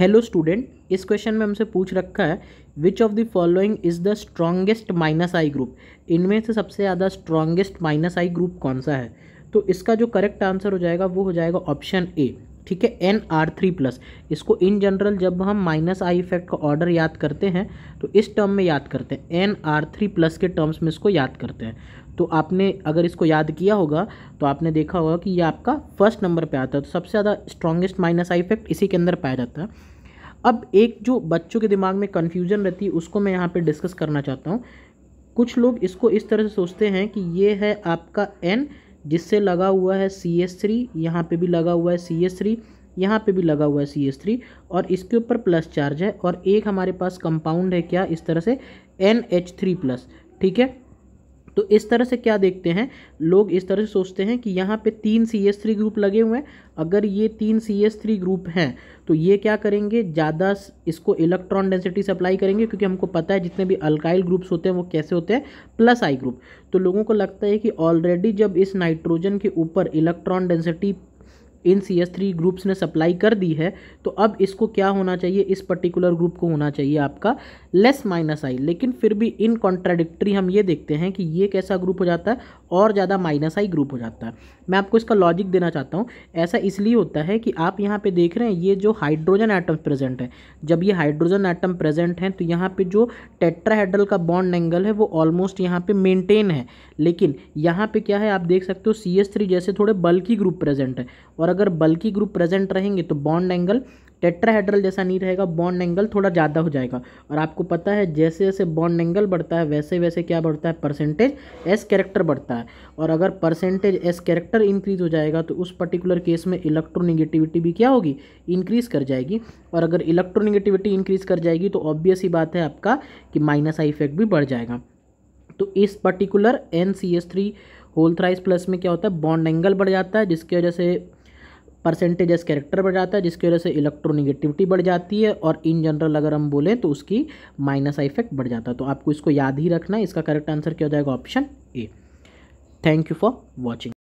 Hello student, इस question में हमसे पूछ रखा है which of the following is the strongest minus I group. इनमें से सबसे ज़्यादा स्ट्रॉन्गेस्ट माइनस आई ग्रुप कौन सा है। तो इसका जो करेक्ट आंसर हो जाएगा वो हो जाएगा ऑप्शन ए। ठीक है, NR3+। इसको इन जनरल जब हम माइनस आई इफेक्ट का ऑर्डर याद करते हैं तो इस टर्म में याद करते हैं, NR3+ के टर्म्स में इसको याद करते हैं। तो आपने अगर इसको याद किया होगा तो आपने देखा होगा कि ये आपका फर्स्ट नंबर पे आता है। तो सबसे ज़्यादा स्ट्रॉन्गेस्ट माइनस आई इफेक्ट इसी के अंदर पाया जाता है। अब एक जो बच्चों के दिमाग में कन्फ्यूजन रहती है उसको मैं यहाँ पे डिस्कस करना चाहता हूँ। कुछ लोग इसको इस तरह से सोचते हैं कि ये है आपका N, जिससे लगा हुआ है CH3, यहाँ पे भी लगा हुआ है CH3, यहाँ पे भी लगा हुआ है CH3 और इसके ऊपर प्लस चार्ज है, और एक हमारे पास कंपाउंड है क्या इस तरह से NH3+। ठीक है, तो इस तरह से क्या देखते हैं लोग, इस तरह से सोचते हैं कि यहाँ पे 3 CH3 ग्रुप लगे हुए हैं। अगर ये 3 CH3 ग्रुप हैं तो ये क्या करेंगे, ज़्यादा इसको इलेक्ट्रॉन डेंसिटी सप्लाई करेंगे, क्योंकि हमको पता है जितने भी अल्काइल ग्रुप्स होते हैं वो कैसे होते हैं, प्लस आई ग्रुप। तो लोगों को लगता है कि ऑलरेडी जब इस नाइट्रोजन के ऊपर electron density in CH3 groups ने सप्लाई कर दी है तो अब इसको क्या होना चाहिए, इस पर्टिकुलर ग्रुप को होना चाहिए आपका लेस माइनस आई। लेकिन फिर भी इन कॉन्ट्राडिक्टरी हम ये देखते हैं कि ये कैसा ग्रुप हो जाता है और ज़्यादा माइनस आई ग्रुप हो जाता है। मैं आपको इसका लॉजिक देना चाहता हूँ। ऐसा इसलिए होता है कि आप यहाँ पे देख रहे हैं ये जो हाइड्रोजन एटम प्रेजेंट है, जब ये हाइड्रोजन एटम प्रेजेंट हैं तो यहाँ पे जो टेट्राहेड्रल का बॉन्ड एंगल है वो ऑलमोस्ट यहाँ पे मेंटेन है। लेकिन यहाँ पे क्या है, आप देख सकते हो CH3 जैसे थोड़े बल्की ग्रुप प्रेजेंट है, और अगर बल्की ग्रुप प्रेजेंट रहेंगे तो बॉन्ड एंगल टेट्राहेड्रल जैसा नहीं रहेगा, बॉन्ड एंगल थोड़ा ज़्यादा हो जाएगा। और आपको पता है जैसे जैसे बॉन्ड एंगल बढ़ता है वैसे वैसे क्या बढ़ता है, परसेंटेज एस कैरेक्टर बढ़ता है। और अगर परसेंटेज एस कैरेक्टर इंक्रीज हो जाएगा तो उस पर्टिकुलर केस में इलेक्ट्रोनेगेटिविटी भी क्या होगी, इंक्रीज कर जाएगी। और अगर इलेक्ट्रोनेगेटिविटी इंक्रीज कर जाएगी तो ऑब्वियस ही बात है आपका कि माइनस आई इफेक्ट भी बढ़ जाएगा। तो इस पर्टिकुलर NCH3 में क्या होता है, बॉन्ड एंगल बढ़ जाता है, जिसकी वजह से परसेंटेज एस कैरेक्टर बढ़ जाता है, जिसकी वजह से इलेक्ट्रोनेगेटिविटी बढ़ जाती है, और इन जनरल अगर हम बोलें तो उसकी माइनस आई इफेक्ट बढ़ जाता है। तो आपको इसको याद ही रखना है। इसका करेक्ट आंसर क्या हो जाएगा, option A. Thank you for watching.